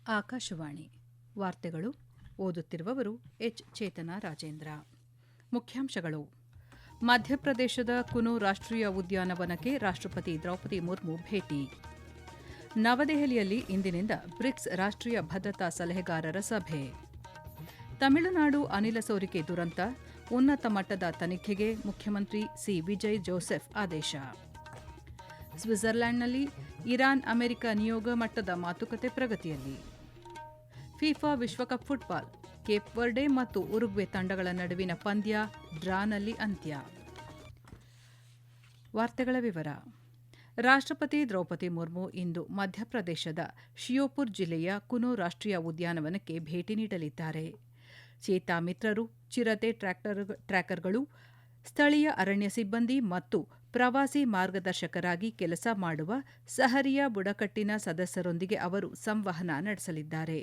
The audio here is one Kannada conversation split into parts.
ಆಕಾಶವಾಣಿ ವಾರ್ತೆಗಳು ಓದುತ್ತಿರುವವರು ಎಚ್ ಚೇತನ ರಾಜೇಂದ್ರ. ಮುಖ್ಯಾಂಶಗಳು: ಮಧ್ಯಪ್ರದೇಶದ ಕುನು ರಾಷ್ಟ್ರೀಯ ಉದ್ಯಾನವನಕ್ಕೆ ರಾಷ್ಟ್ರಪತಿ ದ್ರೌಪದಿ ಮುರ್ಮು ಭೇಟಿ. ನವದೆಹಲಿಯಲ್ಲಿ ಇಂದಿನಿಂದ ಬ್ರಿಕ್ಸ್ ರಾಷ್ಟ್ರೀಯ ಭದ್ರತಾ ಸಲಹೆಗಾರರ ಸಭೆ. ತಮಿಳುನಾಡು ಅನಿಲ ಸೋರಿಕೆ ದುರಂತ, ಉನ್ನತ ಮಟ್ಟದ ತನಿಖೆಗೆ ಮುಖ್ಯಮಂತ್ರಿ ಸಿ. ವಿಜಯ್ ಜೋಸೆಫ್ ಆದೇಶ. ಸ್ವಿಟ್ಜರ್ಲೆಂಡ್ನಲ್ಲಿ ಇರಾನ್ ಅಮೆರಿಕ ನಿಯೋಗ ಮಟ್ಟದ ಮಾತುಕತೆ ಪ್ರಗತಿಯಲ್ಲಿ. ಫಿಫಾ ವಿಶ್ವಕಪ್ ಫುಟ್ಬಾಲ್, ಕೇಪ್ ವರ್ಡೆ ಮತ್ತು ಉರುಗ್ವೆ ತಂಡಗಳ ನಡುವಿನ ಪಂದ್ಯ ಡ್ರಾನಲ್ಲಿ ಅಂತ್ಯ. ವಾರ್ತೆಗಳ ವಿವರ. ರಾಷ್ಟ್ರಪತಿ ದ್ರೌಪದಿ ಮುರ್ಮು ಇಂದು ಮಧ್ಯಪ್ರದೇಶದ ಶಿಯೋಪುರ್ ಜಿಲ್ಲೆಯ ಕುನು ರಾಷ್ಟ್ರೀಯ ಉದ್ಯಾನವನಕ್ಕೆ ಭೇಟಿ ನೀಡಲಿದ್ದಾರೆ. ಚೇತಾ ಮಿತ್ರರು, ಚಿರತೆ ಟ್ರ್ಯಾಕರ್ಗಳು, ಸ್ಥಳೀಯ ಅರಣ್ಯ ಸಿಬ್ಬಂದಿ ಮತ್ತು ಪ್ರವಾಸಿ ಮಾರ್ಗದರ್ಶಕರಾಗಿ ಕೆಲಸ ಮಾಡುವ ಸಹರಿಯ ಬುಡಕಟ್ಟಿನ ಸದಸ್ಯರೊಂದಿಗೆ ಅವರು ಸಂವಹನ ನಡೆಸಲಿದ್ದಾರೆ.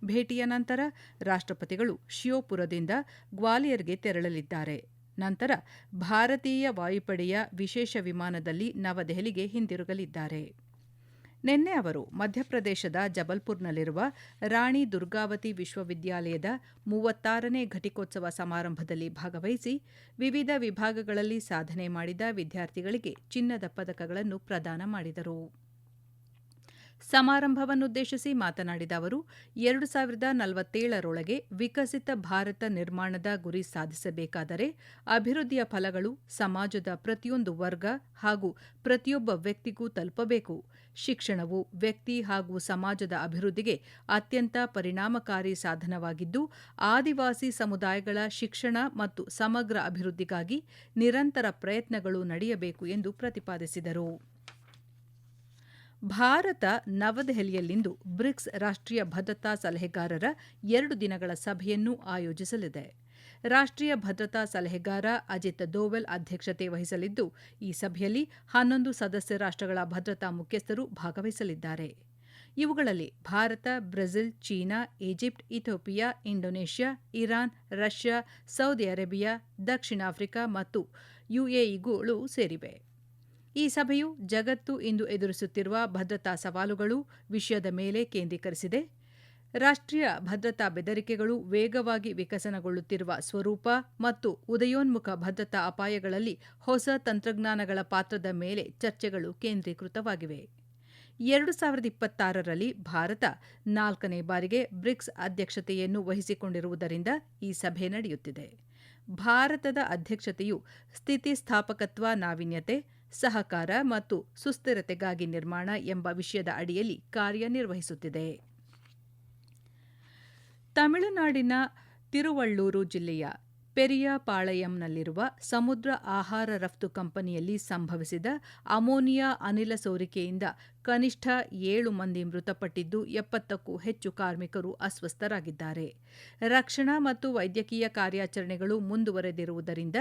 ಭೇಟಿಯ ನಂತರ ರಾಷ್ಟ್ರಪತಿಗಳು ಶಿಯೋಪುರದಿಂದ ಗ್ವಾಲಿಯರ್ಗೆ ತೆರಳಲಿದ್ದಾರೆ. ನಂತರ ಭಾರತೀಯ ವಾಯುಪಡೆಯ ವಿಶೇಷ ವಿಮಾನದಲ್ಲಿ ನವದೆಹಲಿಗೆ ಹಿಂದಿರುಗಲಿದ್ದಾರೆ. ನಿನ್ನೆ ಅವರು ಮಧ್ಯಪ್ರದೇಶದ ಜಬಲ್ಪುರ್ನಲ್ಲಿರುವ ರಾಣಿ ದುರ್ಗಾವತಿ ವಿಶ್ವವಿದ್ಯಾಲಯದ 36ನೇ ಘಟಿಕೋತ್ಸವ ಸಮಾರಂಭದಲ್ಲಿ ಭಾಗವಹಿಸಿ ವಿವಿಧ ವಿಭಾಗಗಳಲ್ಲಿ ಸಾಧನೆ ಮಾಡಿದ ವಿದ್ಯಾರ್ಥಿಗಳಿಗೆ ಚಿನ್ನದ ಪದಕಗಳನ್ನು ಪ್ರದಾನ ಮಾಡಿದರು. ಸಮಾರಂಭವನ್ನುದ್ದೇಶಿಸಿ ಮಾತನಾಡಿದ ಅವರು, 2047ರೊಳಗೆ ವಿಕಸಿತ ಭಾರತ ನಿರ್ಮಾಣದ ಗುರಿ ಸಾಧಿಸಬೇಕಾದರೆ ಅಭಿವೃದ್ಧಿಯ ಫಲಗಳು ಸಮಾಜದ ಪ್ರತಿಯೊಂದು ವರ್ಗ ಹಾಗೂ ಪ್ರತಿಯೊಬ್ಬ ವ್ಯಕ್ತಿಗೂ ತಲುಪಬೇಕು. ಶಿಕ್ಷಣವು ವ್ಯಕ್ತಿ ಹಾಗೂ ಸಮಾಜದ ಅಭಿವೃದ್ಧಿಗೆ ಅತ್ಯಂತ ಪರಿಣಾಮಕಾರಿ ಸಾಧನವಾಗಿದ್ದು, ಆದಿವಾಸಿ ಸಮುದಾಯಗಳ ಶಿಕ್ಷಣ ಮತ್ತು ಸಮಗ್ರ ಅಭಿವೃದ್ಧಿಗಾಗಿ ನಿರಂತರ ಪ್ರಯತ್ನಗಳು ನಡೆಯಬೇಕು ಎಂದು ಪ್ರತಿಪಾದಿಸಿದರು. ಭಾರತ ನವದೆಹಲಿಯಲ್ಲಿಂದು ಬ್ರಿಕ್ಸ್ ರಾಷ್ಟ್ರೀಯ ಭದ್ರತಾ ಸಲಹೆಗಾರರ 2 ದಿನಗಳ ಸಭೆಯನ್ನು ಆಯೋಜಿಸಲಿದೆ. ರಾಷ್ಟ್ರೀಯ ಭದ್ರತಾ ಸಲಹೆಗಾರ ಅಜಿತ್ ದೋವಲ್ ಅಧ್ಯಕ್ಷತೆ ವಹಿಸಲಿದ್ದು, ಈ ಸಭೆಯಲ್ಲಿ 11 ಸದಸ್ಯ ರಾಷ್ಟ್ರಗಳ ಭದ್ರತಾ ಮುಖ್ಯಸ್ಥರು ಭಾಗವಹಿಸಲಿದ್ದಾರೆ. ಇವುಗಳಲ್ಲಿ Bharat, Brazil, China, Egypt, Ethiopia, Indonesia, Iran, Russia, Saudi Arabia, ದಕ್ಷಿಣ ಆಫ್ರಿಕಾ ಮತ್ತು ಯುಎಇಗಳು ಸೇರಿವೆ. ಈ ಸಭೆಯು ಜಗತ್ತು ಇಂದು ಎದುರಿಸುತ್ತಿರುವ ಭದ್ರತಾ ಸವಾಲುಗಳು ವಿಷಯದ ಮೇಲೆ ಕೇಂದ್ರೀಕರಿಸಿದೆ. ರಾಷ್ಟ್ರೀಯ ಭದ್ರತಾ ಬೆದರಿಕೆಗಳು, ವೇಗವಾಗಿ ವಿಕಸನಗೊಳ್ಳುತ್ತಿರುವ ಸ್ವರೂಪ ಮತ್ತು ಉದಯೋನ್ಮುಖ ಭದ್ರತಾ ಅಪಾಯಗಳಲ್ಲಿ ಹೊಸ ತಂತ್ರಜ್ಞಾನಗಳ ಪಾತ್ರದ ಮೇಲೆ ಚರ್ಚೆಗಳು ಕೇಂದ್ರೀಕೃತವಾಗಿವೆ. 2026ರಲ್ಲಿ ಭಾರತ 4ನೇ ಬಾರಿಗೆ ಬ್ರಿಕ್ಸ್ ಅಧ್ಯಕ್ಷತೆಯನ್ನು ವಹಿಸಿಕೊಂಡಿರುವುದರಿಂದ ಈ ಸಭೆ ನಡೆಯುತ್ತಿದೆ. ಭಾರತದ ಅಧ್ಯಕ್ಷತೆಯು ಸ್ಥಿತಿಸ್ಥಾಪಕತ್ವ, ನಾವೀನ್ಯತೆ, ಸಹಕಾರ ಮತ್ತು ಸುಸ್ಥಿರತೆಗಾಗಿ ನಿರ್ಮಾಣ ಎಂಬ ವಿಷಯದ ಅಡಿಯಲ್ಲಿ ಕಾರ್ಯನಿರ್ವಹಿಸುತ್ತಿದೆ. ತಮಿಳುನಾಡಿನ ತಿರುವಳ್ಳೂರು ಜಿಲ್ಲೆಯ ಪೆರಿಯಾಪಾಳಯಂನಲ್ಲಿರುವ ಸಮುದ್ರ ಆಹಾರ ರಫ್ತು ಕಂಪನಿಯಲ್ಲಿ ಸಂಭವಿಸಿದ ಅಮೋನಿಯಾ ಅನಿಲ ಸೋರಿಕೆಯಿಂದ ಕನಿಷ್ಠ 7 ಮಂದಿ ಮೃತಪಟ್ಟಿದ್ದು, 70ಕ್ಕೂ ಹೆಚ್ಚು ಕಾರ್ಮಿಕರು ಅಸ್ವಸ್ಥರಾಗಿದ್ದಾರೆ. ರಕ್ಷಣಾ ಮತ್ತು ವೈದ್ಯಕೀಯ ಕಾರ್ಯಾಚರಣೆಗಳು ಮುಂದುವರೆದಿರುವುದರಿಂದ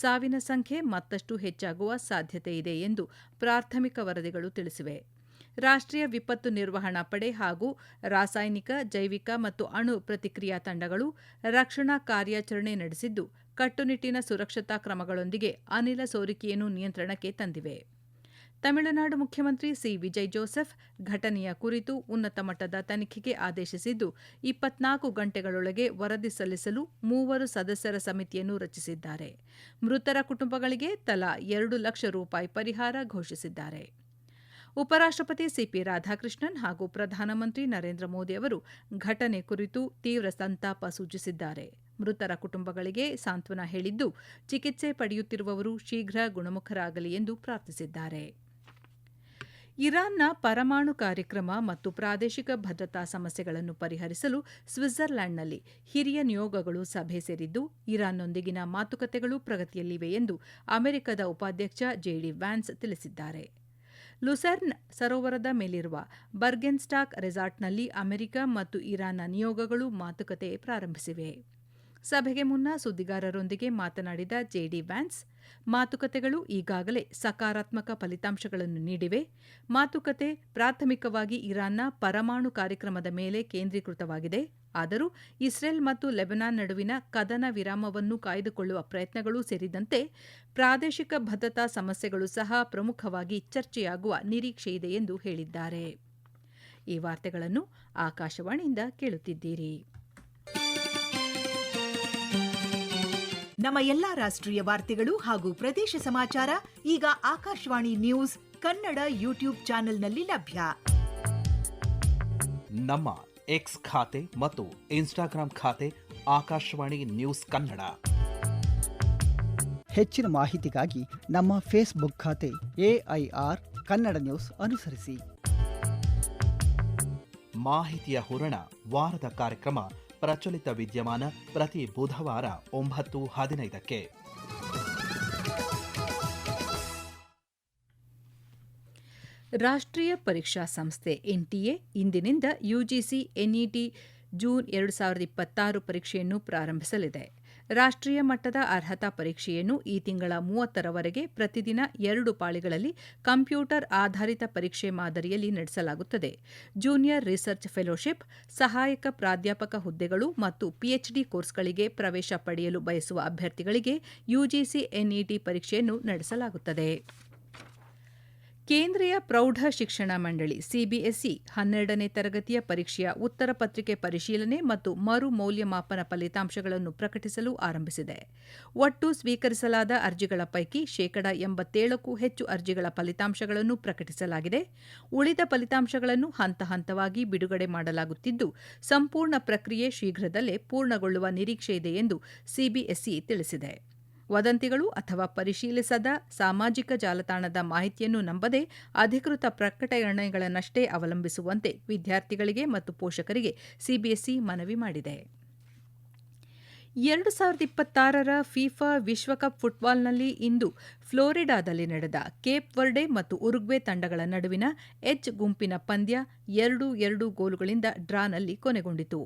ಸಾವಿನ ಸಂಖ್ಯೆ ಮತ್ತಷ್ಟು ಹೆಚ್ಚಾಗುವ ಸಾಧ್ಯತೆಯಿದೆ ಎಂದು ಪ್ರಾಥಮಿಕ ವರದಿಗಳು ತಿಳಿಸಿವೆ. ರಾಷ್ಟ್ರೀಯ ವಿಪತ್ತು ನಿರ್ವಹಣಾ ಪಡೆ ಹಾಗೂ ರಾಸಾಯನಿಕ, ಜೈವಿಕ ಮತ್ತು ಅಣು ಪ್ರತಿಕ್ರಿಯಾ ತಂಡಗಳು ರಕ್ಷಣಾ ಕಾರ್ಯಾಚರಣೆ ನಡೆಸಿದ್ದು, ಕಟ್ಟುನಿಟ್ಟಿನ ಸುರಕ್ಷತಾ ಕ್ರಮಗಳೊಂದಿಗೆ ಅನಿಲ ಸೋರಿಕೆಯನ್ನು ನಿಯಂತ್ರಣಕ್ಕೆ ತಂದಿವೆ. ತಮಿಳುನಾಡು ಮುಖ್ಯಮಂತ್ರಿ ಸಿ. ವಿಜಯ್ ಜೋಸೆಫ್ ಘಟನೆಯ ಕುರಿತು ಉನ್ನತ ಮಟ್ಟದ ತನಿಖೆಗೆ ಆದೇಶಿಸಿದ್ದು, 24 ಗಂಟೆಗಳೊಳಗೆ ವರದಿ ಸಲ್ಲಿಸಲು 3 ಸದಸ್ಯರ ಸಮಿತಿಯನ್ನು ರಚಿಸಿದ್ದಾರೆ. ಮೃತರ ಕುಟುಂಬಗಳಿಗೆ ತಲಾ 2 ಲಕ್ಷ ರೂಪಾಯಿ ಪರಿಹಾರ ಘೋಷಿಸಿದ್ದಾರೆ. ಉಪರಾಷ್ಟ್ರಪತಿ ಸಿಪಿ ರಾಧಾಕೃಷ್ಣನ್ ಹಾಗೂ ಪ್ರಧಾನಮಂತ್ರಿ ನರೇಂದ್ರ ಮೋದಿ ಅವರು ಘಟನೆ ಕುರಿತು ತೀವ್ರ ಸಂತಾಪ ಸೂಚಿಸಿದ್ದಾರೆ. ಮೃತರ ಕುಟುಂಬಗಳಿಗೆ ಸಾಂತ್ವನ ಹೇಳಿದ್ದು, ಚಿಕಿತ್ಸೆ ಪಡೆಯುತ್ತಿರುವವರು ಶೀಘ್ರ ಗುಣಮುಖರಾಗಲಿ ಎಂದು ಪ್ರಾರ್ಥಿಸಿದ್ದಾರೆ. ಇರಾನ್ನ ಪರಮಾಣು ಕಾರ್ಯಕ್ರಮ ಮತ್ತು ಪ್ರಾದೇಶಿಕ ಭದ್ರತಾ ಸಮಸ್ಯೆಗಳನ್ನು ಪರಿಹರಿಸಲು ಸ್ವಿಟ್ಜರ್ಲೆಂಡ್ನಲ್ಲಿ ಹಿರಿಯ ನಿಯೋಗಗಳು ಸಭೆ ಸೇರಿದ್ದು, ಇರಾನ್ನೊಂದಿಗಿನ ಮಾತುಕತೆಗಳು ಪ್ರಗತಿಯಲ್ಲಿವೆ ಎಂದು ಅಮೆರಿಕದ ಉಪಾಧ್ಯಕ್ಷ ಜೆಡಿ ವ್ಯಾನ್ಸ್ ತಿಳಿಸಿದ್ದಾರೆ. ಲುಸೆರ್ನ್ ಸರೋವರದ ಮೇಲಿರುವ ಬರ್ಗೆನ್ಸ್ಟಾಕ್ ರೆಸಾರ್ಟ್ನಲ್ಲಿ ಅಮೆರಿಕ ಮತ್ತು ಇರಾನ್ನ ನಿಯೋಗಗಳು ಮಾತುಕತೆ ಪ್ರಾರಂಭಿಸಿವೆ. ಸಭೆಗೆ ಮುನ್ನ ಸುದ್ದಿಗಾರರೊಂದಿಗೆ ಮಾತನಾಡಿದ ಜೆಡಿ ವ್ಯಾನ್ಸ್, ಮಾತುಕತೆಗಳು ಈಗಾಗಲೇ ಸಕಾರಾತ್ಮಕ ಫಲಿತಾಂಶಗಳನ್ನು ನೀಡಿವೆ. ಮಾತುಕತೆ ಪ್ರಾಥಮಿಕವಾಗಿ ಇರಾನ್ನ ಪರಮಾಣು ಕಾರ್ಯಕ್ರಮದ ಮೇಲೆ ಕೇಂದ್ರೀಕೃತವಾಗಿದೆ. ಆದರೂ ಇಸ್ರೇಲ್ ಮತ್ತು ಲೆಬನಾನ್ ನಡುವಿನ ಕದನ ವಿರಾಮವನ್ನು ಕಾಯ್ದುಕೊಳ್ಳುವ ಪ್ರಯತ್ನಗಳೂ ಸೇರಿದಂತೆ ಪ್ರಾದೇಶಿಕ ಭದ್ರತಾ ಸಮಸ್ಯೆಗಳು ಸಹ ಪ್ರಮುಖವಾಗಿ ಚರ್ಚೆಯಾಗುವ ನಿರೀಕ್ಷೆಯಿದೆ ಎಂದು ಹೇಳಿದ್ದಾರೆ. ಈ ವಾರ್ತೆಗಳನ್ನು ಆಕಾಶವಾಣಿಯಿಂದ ಕೇಳುತ್ತಿದ್ದೀರಿ. ನಮ್ಮ ಎಲ್ಲಾ ರಾಷ್ಟ್ರೀಯ ವಾರ್ತೆಗಳು ಹಾಗೂ ಪ್ರದೇಶ ಸಮಾಚಾರ ಈಗ ಆಕಾಶವಾಣಿ ನ್ಯೂಸ್ ಕನ್ನಡ ಯೂಟ್ಯೂಬ್ ಚಾನೆಲ್ನಲ್ಲಿ ಲಭ್ಯ. ನಮ್ಮ ಎಕ್ಸ್ ಖಾತೆ ಮತ್ತು ಇನ್ಸ್ಟಾಗ್ರಾಂ ಖಾತೆ ಆಕಾಶವಾಣಿ ನ್ಯೂಸ್ ಕನ್ನಡ. ಹೆಚ್ಚಿನ ಮಾಹಿತಿಗಾಗಿ ನಮ್ಮ ಫೇಸ್ಬುಕ್ ಖಾತೆ AIR ಕನ್ನಡ ನ್ಯೂಸ್ ಅನುಸರಿಸಿ. ಮಾಹಿತಿಯ ಹೂರಣ ವಾರದ ಕಾರ್ಯಕ್ರಮ ಪ್ರಚಲಿತ ವಿದ್ಯಮಾನ ಪ್ರತಿ ಬುಧವಾರ 9:15ಕ್ಕೆ. ರಾಷ್ಟ್ರೀಯ ಪರೀಕ್ಷಾ ಸಂಸ್ಥೆ NTA ಇಂದಿನಿಂದ UGC NET ಜೂನ್ 2026 ಪರೀಕ್ಷೆಯನ್ನು ಪ್ರಾರಂಭಿಸಲಿದೆ. ರಾಷ್ಟ್ರೀಯ ಮಟ್ಟದ ಅರ್ಹತಾ ಪರೀಕ್ಷೆಯನ್ನು ಈ ತಿಂಗಳ 30ರವರೆಗೆ ಪ್ರತಿದಿನ 2 ಪಾಳಿಗಳಲ್ಲಿ ಕಂಪ್ಯೂಟರ್ ಆಧಾರಿತ ಪರೀಕ್ಷೆ ಮಾದರಿಯಲ್ಲಿ ನಡೆಸಲಾಗುತ್ತದೆ. ಜೂನಿಯರ್ ರಿಸರ್ಚ್ ಫೆಲೋಶಿಪ್, ಸಹಾಯಕ ಪ್ರಾಧ್ಯಾಪಕ ಹುದ್ದೆಗಳು ಮತ್ತು PhD ಕೋರ್ಸ್ಗಳಿಗೆ ಪ್ರವೇಶ ಪಡೆಯಲು ಬಯಸುವ ಅಭ್ಯರ್ಥಿಗಳಿಗೆ UGC NET ಪರೀಕ್ಷೆಯನ್ನು ನಡೆಸಲಾಗುತ್ತದೆ. ಕೇಂದ್ರೀಯ ಪ್ರೌಢ ಶಿಕ್ಷಣ ಮಂಡಳಿ CBSE 12ನೇ ತರಗತಿಯ ಪರೀಕ್ಷೆಯ ಉತ್ತರ ಪತ್ರಿಕೆ ಪರಿಶೀಲನೆ ಮತ್ತು ಮರು ಮೌಲ್ಯಮಾಪನ ಫಲಿತಾಂಶಗಳನ್ನು ಪ್ರಕಟಿಸಲು ಆರಂಭಿಸಿದೆ. ಒಟ್ಟು ಸ್ವೀಕರಿಸಲಾದ ಅರ್ಜಿಗಳ ಪೈಕಿ 87%ಕ್ಕೂ ಹೆಚ್ಚು ಅರ್ಜಿಗಳ ಫಲಿತಾಂಶಗಳನ್ನು ಪ್ರಕಟಿಸಲಾಗಿದೆ. ಉಳಿದ ಫಲಿತಾಂಶಗಳನ್ನು ಹಂತ ಹಂತವಾಗಿ ಬಿಡುಗಡೆ ಮಾಡಲಾಗುತ್ತಿದ್ದು, ಸಂಪೂರ್ಣ ಪ್ರಕ್ರಿಯೆ ಶೀಘ್ರದಲ್ಲೇ ಪೂರ್ಣಗೊಳ್ಳುವ ನಿರೀಕ್ಷೆಯಿದೆ ಎಂದು CBSE ತಿಳಿಸಿದೆ. ವದಂತಿಗಳು ಅಥವಾ ಪರಿಶೀಲಿಸದ ಸಾಮಾಜಿಕ ಜಾಲತಾಣದ ಮಾಹಿತಿಯನ್ನು ನಂಬದೆ ಅಧಿಕೃತ ಪ್ರಕಟಣೆಗಳನ್ನಷ್ಟೇ ಅವಲಂಬಿಸುವಂತೆ ವಿದ್ಯಾರ್ಥಿಗಳಿಗೆ ಮತ್ತು ಪೋಷಕರಿಗೆ CBSE ಮನವಿ ಮಾಡಿದೆ. 2026ರ ಫಿಫಾ ವಿಶ್ವಕಪ್ ಫುಟ್ಬಾಲ್ನಲ್ಲಿ ಇಂದು ಫ್ಲೋರಿಡಾದಲ್ಲಿ ನಡೆದ ಕೇಪ್ ವರ್ಡೆ ಮತ್ತು ಉರುಗ್ವೆ ತಂಡಗಳ ನಡುವಿನ ಎಚ್ ಗುಂಪಿನ ಪಂದ್ಯ 2-2 ಗೋಲುಗಳಿಂದ ಡ್ರಾನಲ್ಲಿ ಕೊನೆಗೊಂಡಿತು.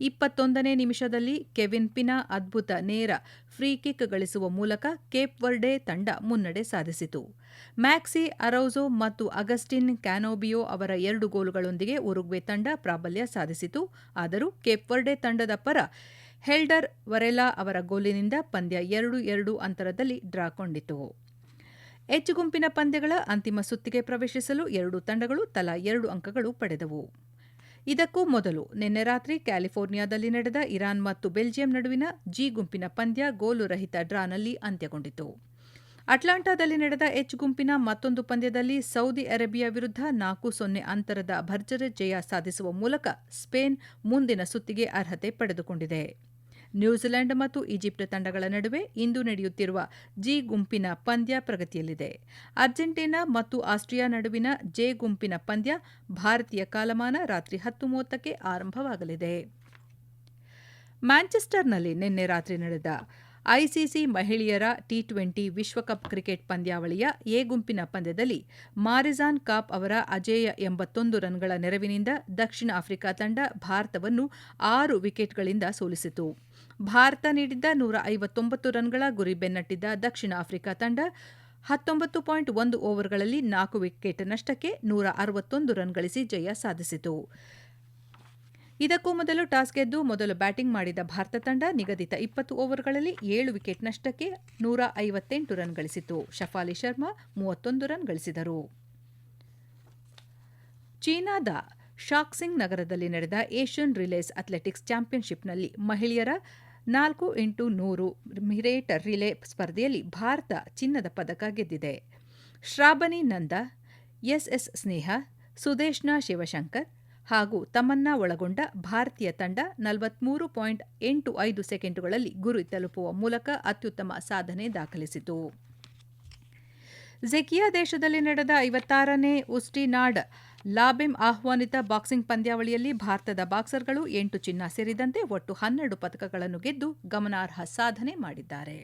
21ನೇ ನಿಮಿಷದಲ್ಲಿ ಕೆವಿನ್ ಪಿನಾ ಅದ್ಭುತ ನೇರ ಫ್ರೀ ಕಿಕ್ ಗಳಿಸುವ ಮೂಲಕ ಕೇಪ್ ವರ್ಡೆ ತಂಡ ಮುನ್ನಡೆ ಸಾಧಿಸಿತು. ಮ್ಯಾಕ್ಸಿ ಅರೌಜೊ ಮತ್ತು ಅಗಸ್ಟಿನ್ ಕ್ಯಾನೋಬಿಯೋ ಅವರ 2 ಗೋಲುಗಳೊಂದಿಗೆ ಉರುಗ್ವೆ ತಂಡ ಪ್ರಾಬಲ್ಯ ಸಾಧಿಸಿತು. ಆದರೂ ಕೇಪ್ ವರ್ಡೆ ತಂಡದ ಪರ ಹೆಲ್ಡರ್ ವರೆಲಾ ಅವರ ಗೋಲಿನಿಂದ ಪಂದ್ಯ 2-2 ಅಂತರದಲ್ಲಿ ಡ್ರಾ ಕೊಂಡಿತು. ಎಚ್ ಗುಂಪಿನ ಪಂದ್ಯಗಳ ಅಂತಿಮ ಸುತ್ತಿಗೆ ಪ್ರವೇಶಿಸಲು 2 ತಂಡಗಳು ತಲಾ 2 ಅಂಕಗಳು ಪಡೆದವು. ಇದಕ್ಕೂ ಮೊದಲು ನಿನ್ನೆ ರಾತ್ರಿ ಕ್ಯಾಲಿಫೋರ್ನಿಯಾದಲ್ಲಿ ನಡೆದ ಇರಾನ್ ಮತ್ತು ಬೆಲ್ಜಿಯಂ ನಡುವಿನ ಜಿ ಗುಂಪಿನ ಪಂದ್ಯ ಗೋಲು ರಹಿತ ಡ್ರಾನಲ್ಲಿ ಅಂತ್ಯಗೊಂಡಿತು. ಅಟ್ಲಾಂಟಾದಲ್ಲಿ ನಡೆದ ಎಚ್ ಗುಂಪಿನ ಮತ್ತೊಂದು ಪಂದ್ಯದಲ್ಲಿ ಸೌದಿ ಅರೇಬಿಯಾ ವಿರುದ್ಧ 4-0 ಅಂತರದ ಭರ್ಜರಿ ಜಯ ಸಾಧಿಸುವ ಮೂಲಕ ಸ್ಪೇನ್ ಮುಂದಿನ ಸುತ್ತಿಗೆ ಅರ್ಹತೆ ಪಡೆದುಕೊಂಡಿದೆ. ನ್ಯೂಜಿಲೆಂಡ್ ಮತ್ತು ಈಜಿಪ್ಟ್ ತಂಡಗಳ ನಡುವೆ ಇಂದು ನಡೆಯುತ್ತಿರುವ ಜಿ ಗುಂಪಿನ ಪಂದ್ಯ ಪ್ರಗತಿಯಲ್ಲಿದೆ. ಅರ್ಜೆಂಟೀನಾ ಮತ್ತು ಆಸ್ಟ್ರಿಯಾ ನಡುವಿನ ಜೆ ಗುಂಪಿನ ಪಂದ್ಯ ಭಾರತೀಯ ಕಾಲಮಾನ ರಾತ್ರಿ 10:30ಕ್ಕೆ ಆರಂಭವಾಗಲಿದೆ. ಮ್ಯಾಂಚೆಸ್ಟರ್ನಲ್ಲಿ ನಿನ್ನೆ ರಾತ್ರಿ ನಡೆದ ICC ಮಹಿಳೆಯರ T20 ವಿಶ್ವಕಪ್ ಕ್ರಿಕೆಟ್ ಪಂದ್ಯಾವಳಿಯ ಎ ಗುಂಪಿನ ಪಂದ್ಯದಲ್ಲಿ ಮಾರಿಜಾನ್ ಕಾಪ್ ಅವರ ಅಜೇಯ 81 ರನ್ಗಳ ನೆರವಿನಿಂದ ದಕ್ಷಿಣ ಆಫ್ರಿಕಾ ತಂಡ ಭಾರತವನ್ನು 6 ವಿಕೆಟ್ಗಳಿಂದ ಸೋಲಿಸಿತು. ಭಾರತ ನೀಡಿದ್ದ 159 ರನ್ಗಳ ಗುರಿ ಬೆನ್ನಟ್ಟಿದ್ದ ದಕ್ಷಿಣ ಆಫ್ರಿಕಾ ತಂಡ 19.1 ಓವರ್ಗಳಲ್ಲಿ 4 ವಿಕೆಟ್ ನಷ್ಟಕ್ಕೆ 161 ರನ್ ಗಳಿಸಿ ಜಯ ಸಾಧಿಸಿತು. ಇದಕ್ಕೂ ಮೊದಲು ಟಾಸ್ ಗೆದ್ದು ಮೊದಲು ಬ್ಯಾಟಿಂಗ್ ಮಾಡಿದ ಭಾರತ ತಂಡ ನಿಗದಿತ 20 ಓವರ್ಗಳಲ್ಲಿ 7 ವಿಕೆಟ್ ನಷ್ಟಕ್ಕೆ 158 ರನ್ ಗಳಿಸಿತು. ಶಫಾಲಿ ಶರ್ಮಾ 31 ರನ್ ಗಳಿಸಿದರು. ಚೀನಾದ ಶಾಕ್ಸಿಂಗ್ ನಗರದಲ್ಲಿ ನಡೆದ ಏಷ್ಯನ್ ರಿಲೇಸ್ ಅಥ್ಲೆಟಿಕ್ಸ್ ಚಾಂಪಿಯನ್ಶಿಪ್ನಲ್ಲಿ ಮಹಿಳೆಯರ 4x100 ಮೀಟರ್ ರಿಲೇ ಸ್ಪರ್ಧೆಯಲ್ಲಿ ಭಾರತ ಚಿನ್ನದ ಪದಕ ಗೆದ್ದಿದೆ. ಶ್ರಾಬನಿ ನಂದ, SS ಸ್ನೇಹ, ಸುದೇಶ್ನಾ ಶಿವಶಂಕರ್ ಹಾಗೂ ತಮನ್ನಾ ಒಳಗೊಂಡ ಭಾರತೀಯ ತಂಡ 43.85 ಸೆಕೆಂಡುಗಳಲ್ಲಿ ಗುರಿ ತಲುಪುವ ಮೂಲಕ ಅತ್ಯುತ್ತಮ ಸಾಧನೆ ದಾಖಲಿಸಿತು. ಝೆಕಿಯಾ ದೇಶದಲ್ಲಿ ನಡೆದ 56ನೇ ಉಸ್ಟಿನಾಡ್ ಲಾಬೆಮ್ ಆಹ್ವಾನಿತ ಬಾಕ್ಸಿಂಗ್ ಪಂದ್ಯಾವಳಿಯಲ್ಲಿ ಭಾರತದ ಬಾಕ್ಸರ್ಗಳು 8 ಚಿನ್ನ ಸೇರಿದಂತೆ ಒಟ್ಟು 12 ಪದಕಗಳನ್ನು ಗೆದ್ದು ಗಮನಾರ್ಹ ಸಾಧನೆ ಮಾಡಿದ್ದಾರೆ.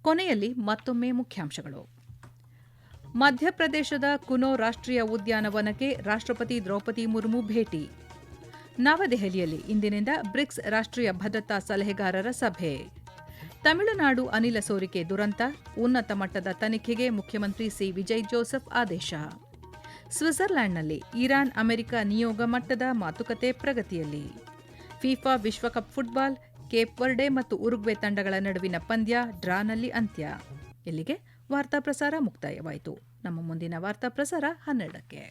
ಕೊನೆಯಲ್ಲಿ ಮತ್ತೊಮ್ಮೆ ಮುಖ್ಯಾಂಶಗಳು. ಮಧ್ಯಪ್ರದೇಶದ ಕುನೋ ರಾಷ್ಟ್ರೀಯ ಉದ್ಯಾನವನಕ್ಕೆ ರಾಷ್ಟ್ರಪತಿ ದ್ರೌಪದಿ ಮುರ್ಮು ಭೇಟಿ. ನವದೆಹಲಿಯಲ್ಲಿ ಇಂದಿನಿಂದ ಬ್ರಿಕ್ಸ್ ರಾಷ್ಟ್ರೀಯ ಭದ್ರತಾ ಸಲಹೆಗಾರರ ಸಭೆ. ತಮಿಳುನಾಡು ಅನಿಲ ಸೋರಿಕೆ ದುರಂತ, ಉನ್ನತ ಮಟ್ಟದ ತನಿಖೆಗೆ ಮುಖ್ಯಮಂತ್ರಿ ಸಿ ವಿಜಯ್ ಜೋಸೆಫ್ ಆದೇಶ. ಸ್ವಿಟ್ಜರ್ಲೆಂಡ್ನಲ್ಲಿ ಇರಾನ್ ಅಮೆರಿಕ ನಿಯೋಗ ಮಟ್ಟದ ಮಾತುಕತೆ ಪ್ರಗತಿಯಲ್ಲಿ. ಫಿಫಾ ವಿಶ್ವಕಪ್ ಫುಟ್ಬಾಲ್, ಕೇಪ್ ವರ್ಡೆ ಮತ್ತು ಉರುಗ್ವೆ ತಂಡಗಳ ನಡುವಿನ ಪಂದ್ಯ ಡ್ರಾನಲ್ಲಿ ಅಂತ್ಯ. ಇಲ್ಲಿಗೆ ವಾರ್ತಾ ಪ್ರಸಾರ ಮುಕ್ತಾಯವಾಯಿತು. ನಮ್ಮ ಮುಂದಿನ ವಾರ್ತಾ ಪ್ರಸಾರ 12ಕ್ಕೆ.